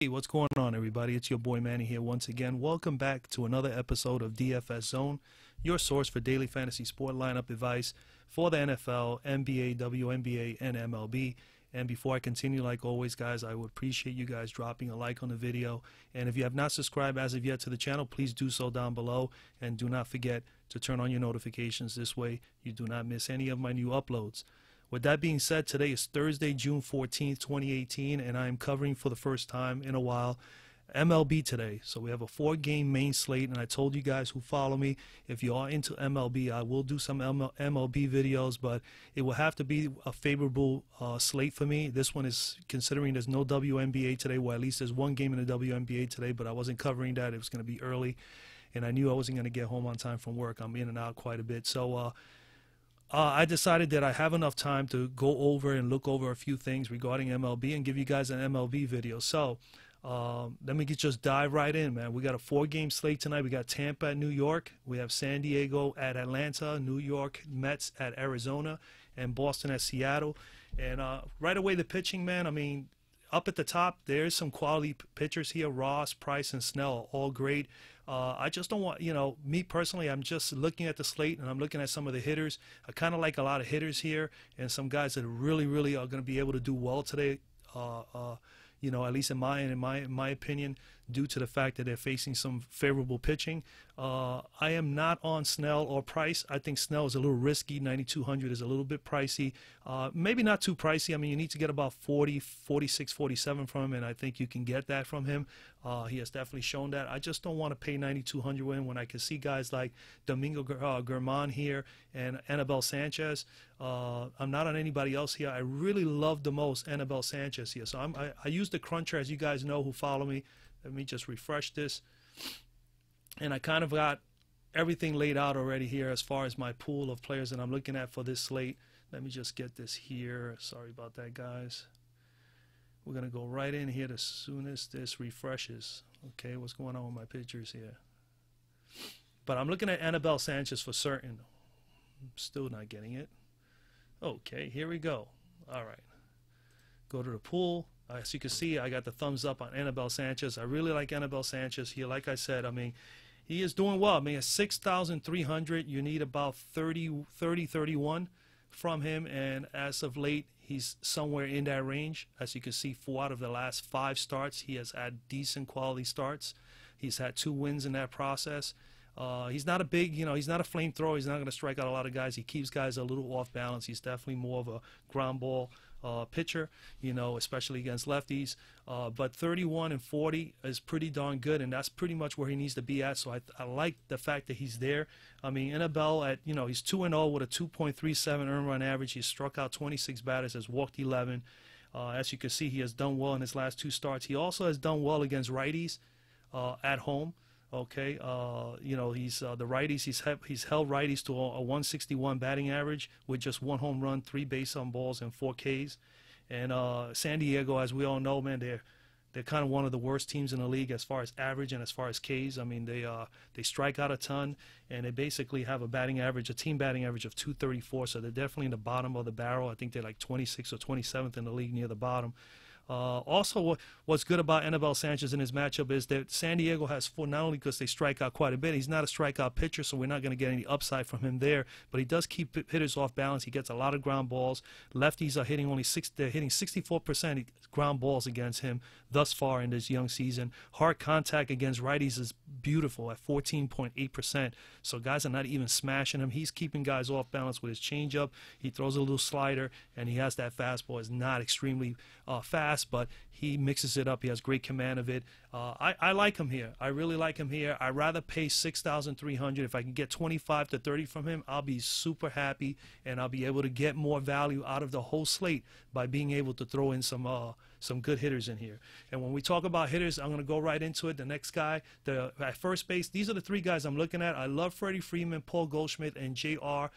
Hey, what's going on, everybody? It's your boy Manny here once again. Welcome back to another episode of DFS Zone, your source for daily fantasy sport lineup advice for the NFL, NBA, WNBA, and MLB. And before I continue, like always, guys, I would appreciate you guys dropping a like on the video. And if you have not subscribed as of yet to the channel, please do so down below. And do not forget to turn on your notifications. This way, you do not miss any of my new uploads. With that being said, today is Thursday, June 14th, 2018, and I am covering for the first time in a while MLB today. So we have a 4-game main slate, and I told you guys who follow me, if you are into MLB, I will do some MLB videos, but it will have to be a favorable slate for me. This one is considering there's no WNBA today, well, at least there's one game in the WNBA today, but I wasn't covering that. It was going to be early, and I knew I wasn't going to get home on time from work. I'm in and out quite a bit. So I decided that I have enough time to go over and look over a few things regarding MLB and give you guys an MLB video. So let me just dive right in, man. We got a 4-game slate tonight. We got Tampa at New York. We have San Diego at Atlanta, New York Mets at Arizona, and Boston at Seattle. And right away, the pitching, man, I mean, up at the top, there's some quality pitchers here. Ross, Price, and Snell, all great. I just don't want, me personally, I'm just looking at the slate and I'm looking at some of the hitters. I kind of like a lot of hitters here and some guys that really, really are going to be able to do well today. At least in my opinion, due to the fact that they're facing some favorable pitching. I am not on Snell or Price. I think Snell is a little risky. 9,200 is a little bit pricey. Maybe not too pricey. I mean, you need to get about 40, 46, 47 from him, and I think you can get that from him. He has definitely shown that. I just don't want to pay 9,200 when I can see guys like Domingo Germán here and Anibal Sanchez. I'm not on anybody else here. I really love the most Anibal Sanchez here. So I use the cruncher, as you guys know who follow me. Let me just refresh this. And I kind of got everything laid out already here as far as my pool of players that I'm looking at for this slate. Let me just get this here. Sorry about that, guys. We're going to go right in here as soon as this refreshes. Okay, what's going on with my pictures here? But I'm looking at Anibal Sanchez for certain. I'm still not getting it. Okay, here we go. All right. Go to the pool. As you can see, I got the thumbs up on Anibal Sanchez. I really like Anibal Sanchez here. Like I said, I mean, he is doing well. I mean, at 6,300, you need about 31 from him. And as of late, he's somewhere in that range. As you can see, 4 out of the last 5 starts, he has had decent quality starts. He's had 2 wins in that process. He's not a big, he's not a flamethrower. He's not going to strike out a lot of guys. He keeps guys a little off balance. He's definitely more of a ground ball pitcher, especially against lefties. But 31 and 40 is pretty darn good, and that's pretty much where he needs to be at. So I like the fact that he's there. I mean, Anibal at, he's 2-0 with a 2.37 earned run average. He's struck out 26 batters, has walked 11. As you can see, he has done well in his last 2 starts. He also has done well against righties at home. Okay, he's the righties. He's held righties to a 161 batting average with just 1 home run, 3 base on balls, and 4 Ks. And San Diego, as we all know, man, they're kind of one of the worst teams in the league as far as average and as far as Ks. I mean, they strike out a ton, and they basically have a team batting average of 234. So they're definitely in the bottom of the barrel. I think they're like 26th or 27th in the league, near the bottom. Also, what's good about Anibal Sanchez in his matchup is that San Diego has 4, not only because they strike out quite a bit, he's not a strikeout pitcher, so we're not going to get any upside from him there, but he does keep hitters off balance. He gets a lot of ground balls. Lefties are hitting they're hitting 64% ground balls against him thus far in this young season. Hard contact against righties is beautiful at 14.8%, so guys are not even smashing him. He's keeping guys off balance with his changeup. He throws a little slider, and he has that fastball. It's not extremely fast, but he mixes it up. He has great command of it. I like him here. I really like him here. I'd rather pay 6,300. If I can get 25 to 30 from him, I'll be super happy, and I'll be able to get more value out of the whole slate by being able to throw in some good hitters in here. And when we talk about hitters, I'm going to go right into it. The next guy, at first base, these are the 3 guys I'm looking at. I love Freddie Freeman, Paul Goldschmidt, and J.R.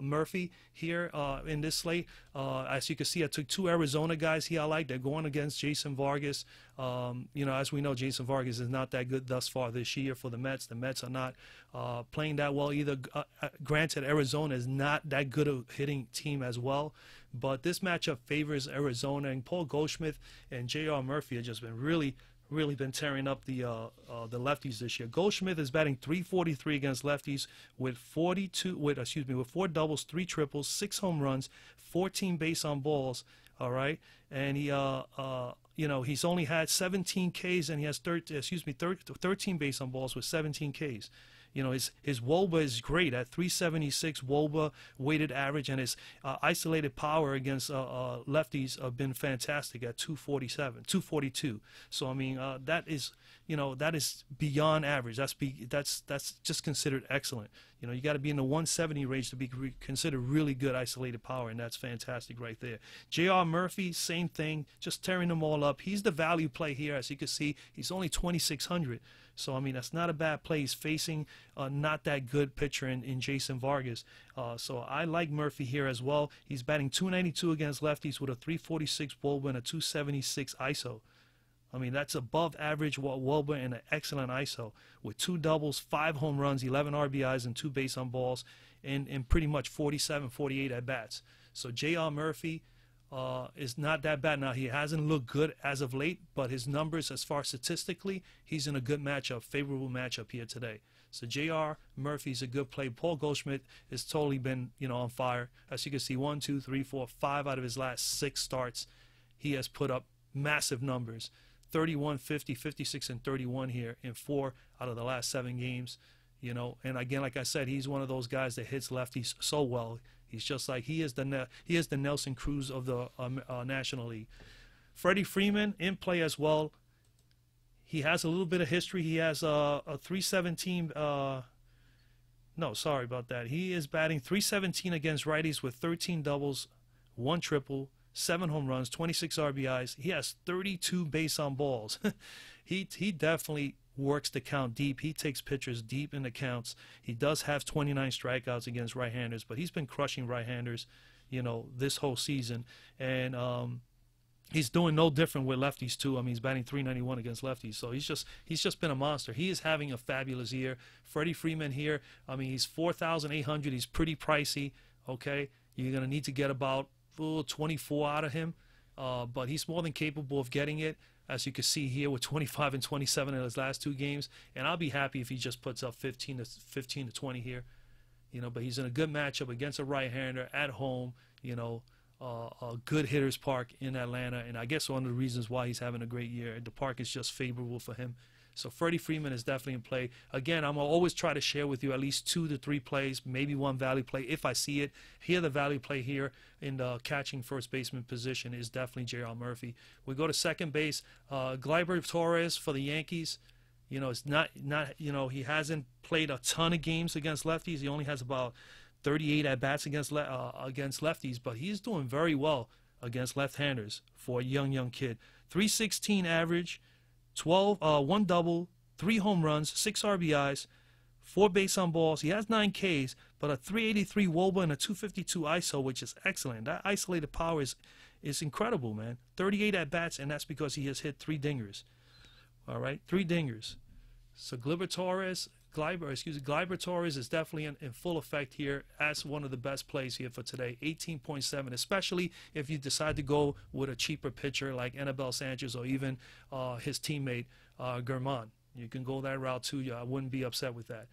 Murphy here in this slate. As you can see, I took 2 Arizona guys here I like. They're going against Jason Vargas. As we know, Jason Vargas is not that good thus far this year for the Mets. The Mets are not playing that well either. Granted, Arizona is not that good a hitting team as well, but this matchup favors Arizona, and Paul Goldschmidt and J.R. Murphy have just been really, really been tearing up the lefties this year. Goldschmidt is batting .343 against lefties with 4 doubles, 3 triples, 6 home runs, 14 base on balls. All right, and he he's only had 17 Ks and he has 13 base on balls with 17 Ks. His WOBA is great at 376 WOBA weighted average, and his isolated power against lefties have been fantastic at 242. So I mean, that is beyond average. That's just considered excellent. You got to be in the 170 range to be considered really good isolated power, and that's fantastic right there. J.R. Murphy, same thing, just tearing them all up. He's the value play here. As you can see, he's only 2,600. So, I mean, that's not a bad play. He's facing not that good pitcher in Jason Vargas. So I like Murphy here as well. He's batting .292 against lefties with a .346 WOBA and a .276 ISO. I mean, that's above average WOBA and an excellent ISO with 2 doubles, 5 home runs, 11 RBIs, and 2 base on balls, and pretty much 47, 48 at-bats. So J.R. Murphy is not that bad. Now, he hasn't looked good as of late, but his numbers as far statistically, he's in a good matchup, favorable matchup here today. So J.R. Murphy's a good play. Paul Goldschmidt has totally been, on fire. As you can see, 1, 2, 3, 4, 5 out of his last 6 starts, he has put up massive numbers. 31, 50, 56, and 31 here in 4 out of the last 7 games. And again, like I said, he's one of those guys that hits lefties so well. He's just like he is the Nelson Cruz of the National League. Freddie Freeman in play as well. He has a little bit of history. He has a 317. No, sorry about that. He is batting .317 against righties with 13 doubles, 1 triple, 7 home runs, 26 RBIs. He has 32 base on balls. He definitely works the count deep. He takes pitchers deep in the counts. He does have 29 strikeouts against right-handers, but he's been crushing right-handers, this whole season. And he's doing no different with lefties too. I mean, he's batting .391 against lefties, so he's just been a monster. He is having a fabulous year. Freddie Freeman here. I mean, he's 4,800. He's pretty pricey. Okay, you're gonna need to get about 24 out of him, but he's more than capable of getting it, as you can see here with 25 and 27 in his last 2 games. And I'll be happy if he just puts up 15 to 20 here, but he's in a good matchup against a right-hander at home, a good hitter's park in Atlanta, and I guess one of the reasons why he's having a great year. The park is just favorable for him. So Freddie Freeman is definitely in play. Again, I'm going to always try to share with you at least 2 to 3 plays, maybe 1 value play if I see it. Here, the value play here in the catching first baseman position is definitely J.R. Murphy. We go to second base. Gleyber Torres for the Yankees. It's not he hasn't played a ton of games against lefties. He only has about 38 at-bats against lefties, but he's doing very well against left-handers for a young kid. .316 average. 1 double, 3 home runs, 6 RBIs, 4 base on balls. He has 9 Ks, but a .383 WOBA and a .252 ISO, which is excellent. That isolated power is incredible, man. 38 at-bats, and that's because he has hit 3 dingers. All right, 3 dingers. So Gleyber Torres is definitely in full effect here as one of the best plays here for today. 18.7, especially if you decide to go with a cheaper pitcher like Anibal Sanchez or even his teammate Germán. You can go that route too. I wouldn't be upset with that.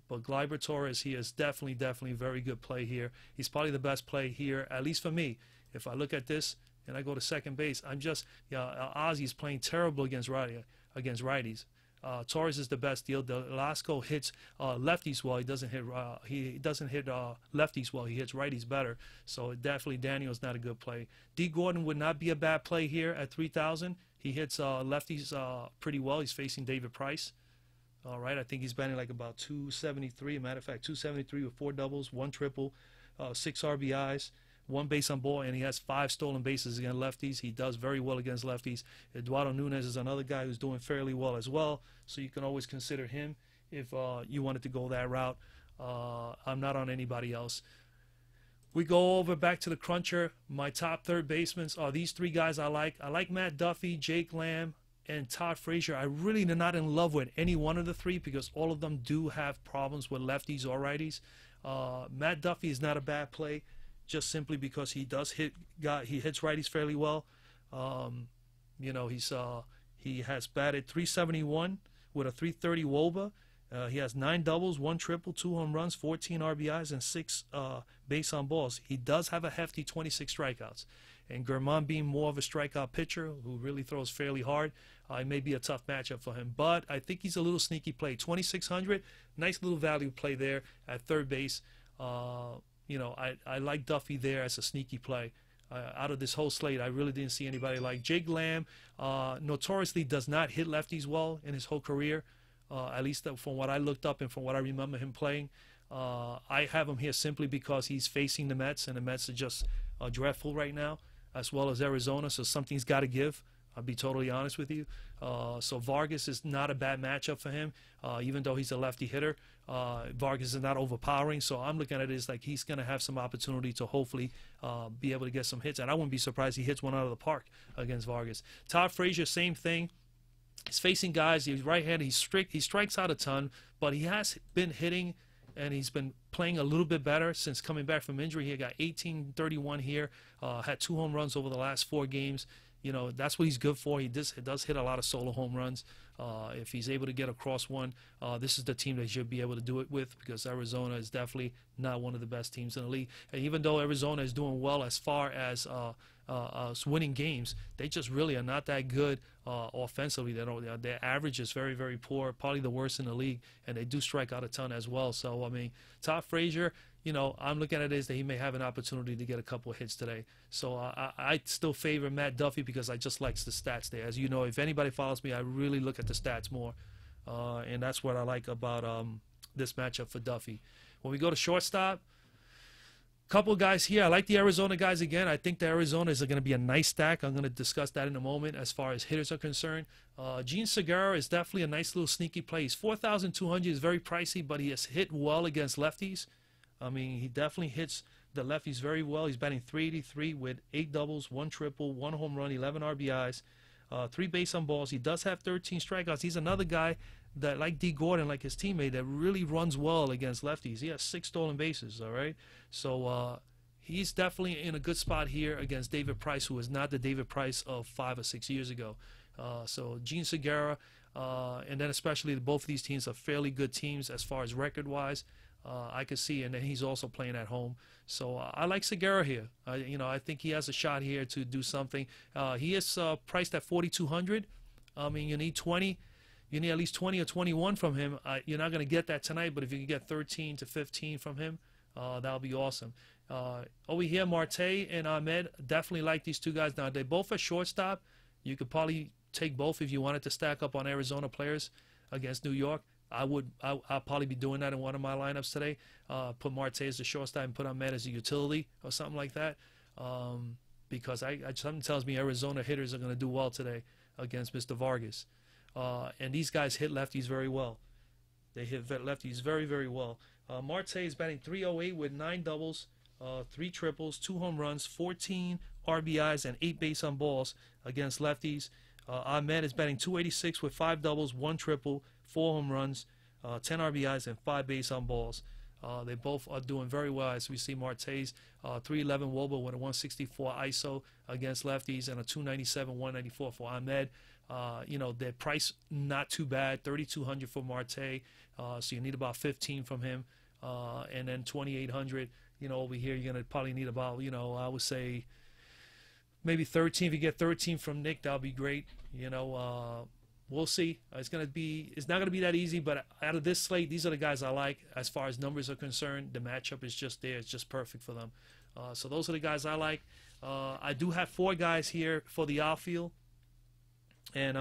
But Gleyber Torres, he is definitely a very good play here. He's probably the best play here, at least for me. If I look at this and I go to second base, Ozzy's playing terrible against righties. Torres is the best deal. Velasco hits lefties well. He doesn't hit lefties well. He hits righties better. So definitely Daniel's not a good play. D. Gordon would not be a bad play here at 3,000. He hits lefties pretty well. He's facing David Price. All right, I think he's batting like about 273. As a matter of fact, 273 with 4 doubles, 1 triple, 6 RBIs. 1 base on ball, and he has 5 stolen bases against lefties. He does very well against lefties. Eduardo Nunez is another guy who's doing fairly well as well, so you can always consider him if you wanted to go that route. I'm not on anybody else. We go over back to the cruncher. My top third basemen are these 3 guys I like. I like Matt Duffy, Jake Lamb, and Todd Frazier. I really am not in love with any one of the 3 because all of them do have problems with lefties or righties. Matt Duffy is not a bad play, just simply because he hits righties fairly well. He has batted .371 with a .330 WOBA. He has 9 doubles, 1 triple, 2 home runs, 14 RBIs, and 6 base on balls. He does have a hefty 26 strikeouts. And Germán, being more of a strikeout pitcher who really throws fairly hard, it may be a tough matchup for him. But I think he's a little sneaky play. 2,600, nice little value play there at third base. You know, I like Duffy there as a sneaky play. Out of this whole slate, I really didn't see anybody like Jake Lamb. Notoriously does not hit lefties well in his whole career. At least from what I looked up and from what I remember him playing. I have him here simply because he's facing the Mets, and the Mets are just dreadful right now, as well as Arizona, so something's got to give. I'll be totally honest with you. So Vargas is not a bad matchup for him, even though he's a lefty hitter. Vargas is not overpowering, so I'm looking at it as like he's going to have some opportunity to hopefully be able to get some hits, and I wouldn't be surprised he hits one out of the park against Vargas. Todd Frazier, same thing. He's facing guys. He's right-handed. He strikes out a ton, but he has been hitting, and he's been playing a little bit better since coming back from injury. He got 18-31 here. Had 2 home runs over the last 4 games. You know, that's what he's good for. He does hit a lot of solo home runs. If he's able to get across one, this is the team that should be able to do it with, because Arizona is definitely not one of the best teams in the league. And even though Arizona is doing well as far as winning games, they just really are not that good offensively. Their average is very, very poor, probably the worst in the league, and they do strike out a ton as well. So, I mean, Todd Frazier, you know, I'm looking at it as that he may have an opportunity to get a couple of hits today. So I still favor Matt Duffy because I just like the stats there. As you know, if anybody follows me, I really look at the stats more, and that's what I like about this matchup for Duffy. When we go to shortstop, couple of guys here. I like the Arizona guys again. I think the Arizona is going to be a nice stack. I'm going to discuss that in a moment as far as hitters are concerned. Gene Segura is definitely a nice little sneaky play. He's 4,200, is very pricey, but he has hit well against lefties. I mean, he definitely hits the lefties very well. He's batting .383 with 8 doubles, 1 triple, 1 home run, 11 RBIs, 3 base on balls. He does have 13 strikeouts. He's another guy that, like D. Gordon, like his teammate, that really runs well against lefties. He has 6 stolen bases, all right? So he's definitely in a good spot here against David Price, who is not the David Price of 5 or 6 years ago. So Gene Segura, and then especially both of these teams are fairly good teams as far as record-wise. I could see, and then he's also playing at home. So I like Segura here. You know, I think he has a shot here to do something. He is priced at 4,200. I mean, you need 20. You need at least 20 or 21 from him. You're not going to get that tonight, but if you can get 13 to 15 from him, that'll be awesome. Over here, Marte and Ahmed, definitely like these two guys. Now, they both are shortstop. You could probably take both if you wanted to stack up on Arizona players against New York. I'll probably be doing that in one of my lineups today. Put Marte as the shortstop and put Ahmed as a utility or something like that. Because something tells me Arizona hitters are going to do well today against Mr. Vargas. And these guys hit lefties very well. They hit lefties very, very well. Marte is batting .308 with 9 doubles, 3 triples, 2 home runs, 14 RBIs, and 8 base on balls against lefties. Ahmed is batting .286 with 5 doubles, 1 triple, 4 home runs, 10 RBIs, and 5 base on balls. They both are doing very well, as we see Marte's .311 WOBA with a .164 ISO against lefties and a .297, .194 for Ahmed. You know, their price not too bad, 3,200 for Marte, so you need about 15 from him, and then 2,800. You know, over here you're gonna probably need about, you know, I would say maybe 13. If you get 13 from Nick, that'll be great. You know, we'll see. It's not gonna be that easy, but out of this slate, these are the guys I like as far as numbers are concerned. The matchup is just there; it's just perfect for them. So those are the guys I like. I do have 4 guys here for the outfield. And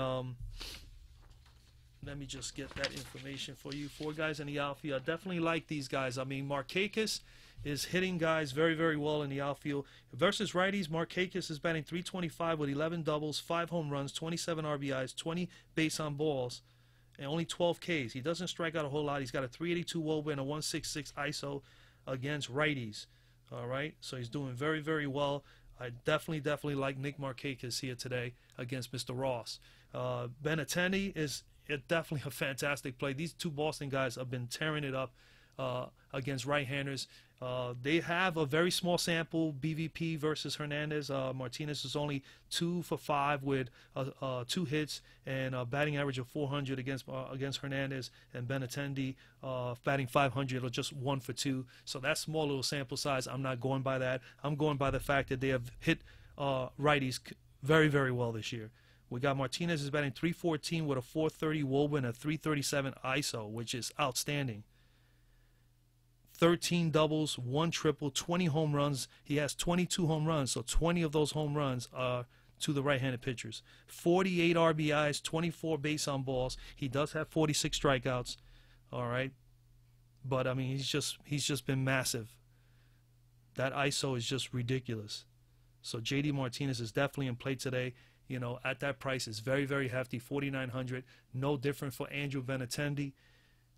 let me just get that information for you. 4 guys in the outfield. I definitely like these guys. I mean, Markakis is hitting guys very, very well in the outfield. Versus righties, Markakis is batting .325 with 11 doubles, 5 home runs, 27 RBIs, 20 base on balls, and only 12 Ks. He doesn't strike out a whole lot. He's got a .382 WOBA and a .166 ISO against righties. All right, so he's doing very, very well. I definitely like Nick Markakis here today against Mr. Ross. Bennett is definitely a fantastic play. These 2 Boston guys have been tearing it up against right-handers. They have a very small sample, BVP versus Hernandez. Martinez is only 2 for 5 with 2 hits and a batting average of 400 against Hernandez, and Bennett batting 500 or just 1 for 2. So that's small little sample size. I'm not going by that. I'm going by the fact that they have hit righties very, very well this year. We got Martinez is batting 314 with a 430 WOBA and a 337 ISO, which is outstanding. 13 doubles, 1 triple, 20 home runs. He has 22 home runs, so 20 of those home runs are to the right-handed pitchers. 48 RBIs, 24 base on balls. He does have 46 strikeouts, all right? But, I mean, he's just been massive. That ISO is just ridiculous. So J.D. Martinez is definitely in play today. You know, at that price, it's very, very hefty, $4,900. No different for Andrew Benintendi.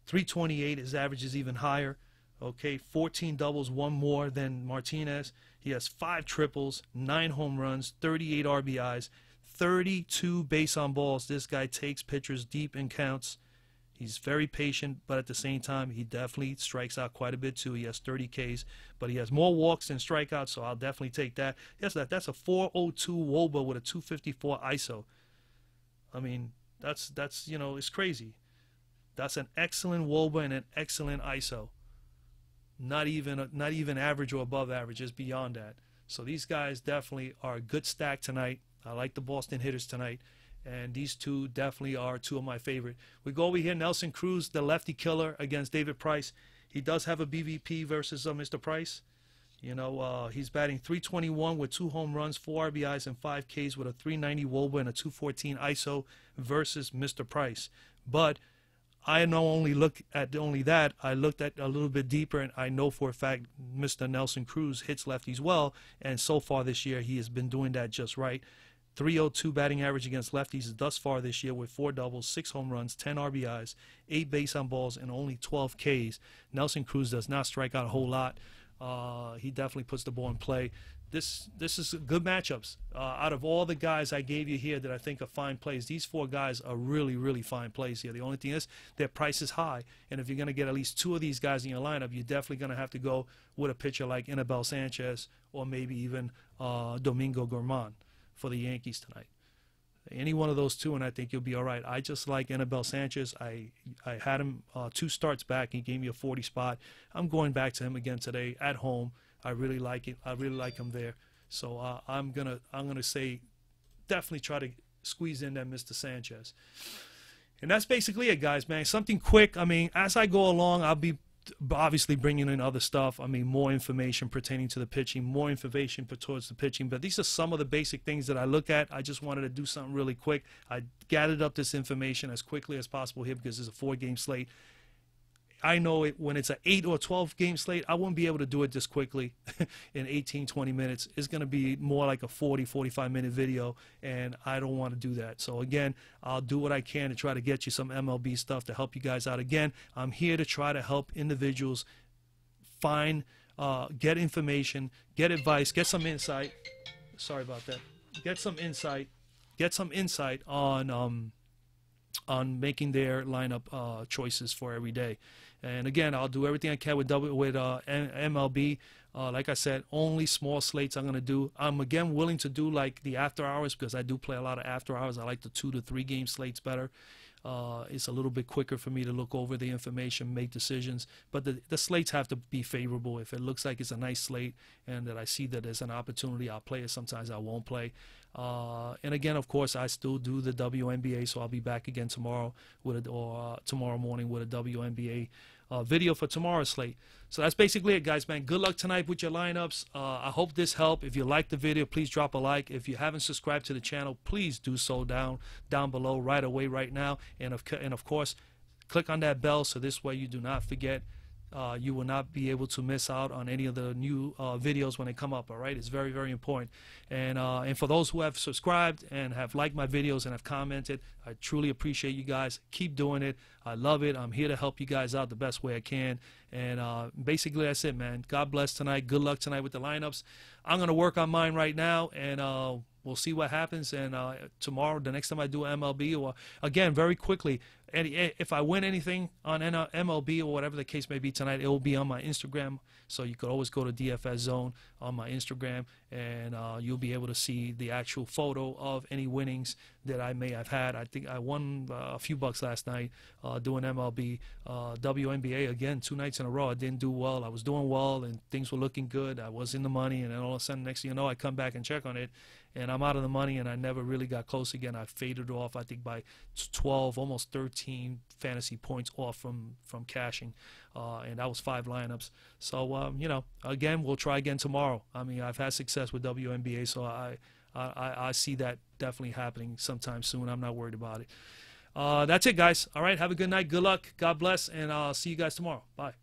328, his average is even higher. Okay, 14 doubles, 1 more than Martinez. He has 5 triples, 9 home runs, 38 RBIs, 32 base on balls. This guy takes pitchers deep and counts. He's very patient, but at the same time, he definitely strikes out quite a bit too. He has 30 Ks, but he has more walks than strikeouts, so I'll definitely take that. Yes, that's a 402 WOBA with a 254 ISO. I mean, that's you know, it's crazy. That's an excellent WOBA and an excellent ISO. Not even average or above average, just beyond that. So these guys definitely are a good stack tonight. I like the Boston hitters tonight, and these two definitely are 2 of my favorite. We go over here, Nelson Cruz, the lefty killer, against David Price. He does have a BVP versus Mr. Price. You know, he's batting 321 with 2 home runs, 4 RBIs, and 5 Ks with a 390 WOBA and a 214 ISO versus Mr. Price. But I not only look at only that, I looked at a little bit deeper, and I know for a fact Mr. Nelson Cruz hits lefties well, and so far this year he has been doing that just right. 302 batting average against lefties thus far this year with 4 doubles, 6 home runs, 10 RBIs, 8 base on balls, and only 12 Ks. Nelson Cruz does not strike out a whole lot. He definitely puts the ball in play. This is good matchups. Out of all the guys I gave you here that I think are fine plays, these 4 guys are really, really fine plays here. The only thing is their price is high, and if you're going to get at least 2 of these guys in your lineup, you're definitely going to have to go with a pitcher like Anibal Sanchez or maybe even Domingo Germán for the Yankees tonight. Any one of those 2, and I think you'll be all right. I just like Anibal Sanchez. I had him 2 starts back. He gave me a 40 spot. I'm going back to him again today at home. I really like it. I really like him there. So I'm gonna say definitely try to squeeze in that Mr. Sanchez. And that's basically it, guys, man. Something quick. I mean, as I go along, I'll be obviously bringing in other stuff. I mean, more information pertaining to the pitching, more information towards the pitching. But these are some of the basic things that I look at. I just wanted to do something really quick. I gathered up this information as quickly as possible here because it's a 4-game slate. I know it when it's an 8 or 12 game slate, I won't be able to do it this quickly in 18, 20 minutes. It's going to be more like a 40, 45-minute video, and I don't want to do that. So, again, I'll do what I can to try to get you some MLB stuff to help you guys out. Again, I'm here to try to help individuals find, get information, get advice, get some insight. Sorry about that. Get some insight on making their lineup choices for every day. And again, I'll do everything I can with MLB. Like I said, only small slates I'm going to do. I'm, again, willing to do like the after hours because I do play a lot of after hours. I like the 2 to 3 game slates better. It's a little bit quicker for me to look over the information, make decisions. But the slates have to be favorable. If it looks like it's a nice slate and that I see that there's an opportunity, I'll play it. Sometimes I won't play. And again, of course, I still do the WNBA, so I'll be back again tomorrow tomorrow morning with a WNBA video for tomorrow's slate. So that's basically it, guys, man. Good luck tonight with your lineups. I hope this helped. If you liked the video, please drop a like. If you haven't subscribed to the channel, please do so down below right away, right now. And of course, click on that bell so this way you do not forget. You will not be able to miss out on any of the new videos when they come up, all right? It's very, very important. And for those who have subscribed and have liked my videos and have commented, I truly appreciate you guys. Keep doing it. I love it. I'm here to help you guys out the best way I can. And basically, that's it, man. God bless tonight. Good luck tonight with the lineups. I'm going to work on mine right now, and we'll see what happens. And tomorrow, the next time I do MLB, or again, very quickly, if I win anything on MLB or whatever the case may be tonight, it will be on my Instagram. So you could always go to DFS Zone on my Instagram, and you'll be able to see the actual photo of any winnings that I may have had. I think I won a few bucks last night doing MLB. WNBA, again, 2 nights in a row. I didn't do well. I was doing well, and things were looking good. I was in the money, and then all of a sudden, next thing you know, I come back and check on it, and I'm out of the money, and I never really got close again. I faded off, I think, by 12, almost 13 fantasy points off from cashing, and that was 5 lineups. So, again, we'll try again tomorrow. I mean, I've had success with WNBA, so I see that definitely happening sometime soon. I'm not worried about it. That's it, guys. All right, have a good night. Good luck. God bless, and I'll see you guys tomorrow. Bye.